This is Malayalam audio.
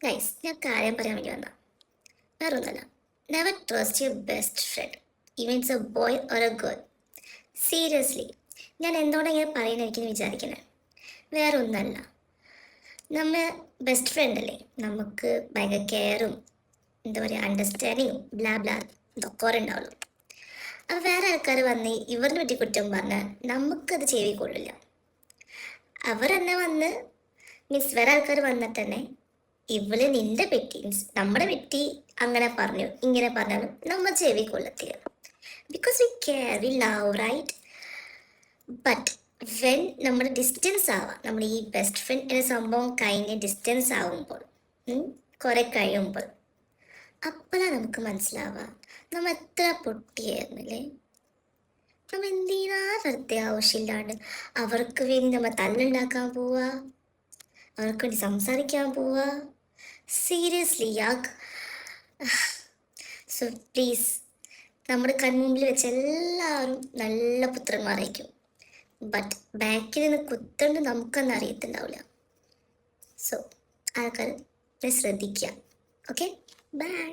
ഗൈസ്, ഞാൻ കാര്യം പറയാൻ വേണ്ടി വന്ന വേറൊന്നല്ല. Never trust your best friend, even it's a boy or a girl. Seriously, ഞാൻ എന്തുകൊണ്ടാണ് ഇങ്ങനെ പറയുന്നതായിരിക്കും വിചാരിക്കുന്നത്. വേറെ ഒന്നല്ല, നമ്മ ബെസ്റ്റ് ഫ്രണ്ട് അല്ലേ, നമുക്ക് ഭയങ്കര കെയറും എന്താ പറയുക അണ്ടർസ്റ്റാൻഡിങ്ങും ബ്ലാ ബ്ലാ ഇതൊക്കെ ഉണ്ടാവുള്ളൂ. അപ്പോൾ വേറെ ആൾക്കാർ വന്ന് ഇവരിനെ പറ്റി കുറ്റം പറഞ്ഞാൽ നമുക്കത് ചെവി കൊള്ളില്ല. അവർ തന്നെ വന്ന് മീൻസ് വേറെ ആൾക്കാർ വന്നിട്ട് തന്നെ ഇവള് നിന്റെ പെറ്റി മീൻസ് നമ്മുടെ പെറ്റി അങ്ങനെ പറഞ്ഞു ഇങ്ങനെ പറഞ്ഞാലും നമ്മൾ ചെവി കൊള്ളത്തില്ല. Because we care, we love, right? But when നമ്മുടെ ഡിസ്റ്റൻസ് ആവാം, നമ്മുടെ ഈ ബെസ്റ്റ് ഫ്രണ്ട് എന്ന സംഭവം കഴിഞ്ഞ് ഡിസ്റ്റൻസ് ആവുമ്പോൾ, കുറെ കഴിയുമ്പോൾ അപ്പോഴാണ് നമുക്ക് മനസ്സിലാവുക നമ്മൾ എത്ര പൊട്ടിയായിരുന്നില്ലേ. നമ്മൾ എന്തിനാ വെറുതെ ആവശ്യമില്ലാണ്ട് അവർക്ക് വേണ്ടി നമ്മൾ തല്ലുണ്ടാക്കാൻ പോവുക, അവർക്ക് വേണ്ടി സംസാരിക്കാൻ പോവുക. സീരിയസ്ലി യാക്ക്. സോ പ്ലീസ്, നമ്മുടെ കൺമുമ്പിൽ വെച്ച് എല്ലാവരും നല്ല പുത്രന്മാരായിരിക്കും, ബട്ട് ബാക്കിൽ നിന്ന് കുത്തണ്ട് നമുക്കൊന്നും അറിയത്തുണ്ടാവില്ല. സോ ആൾക്കാർ ശ്രദ്ധിക്കുക. Okay, by.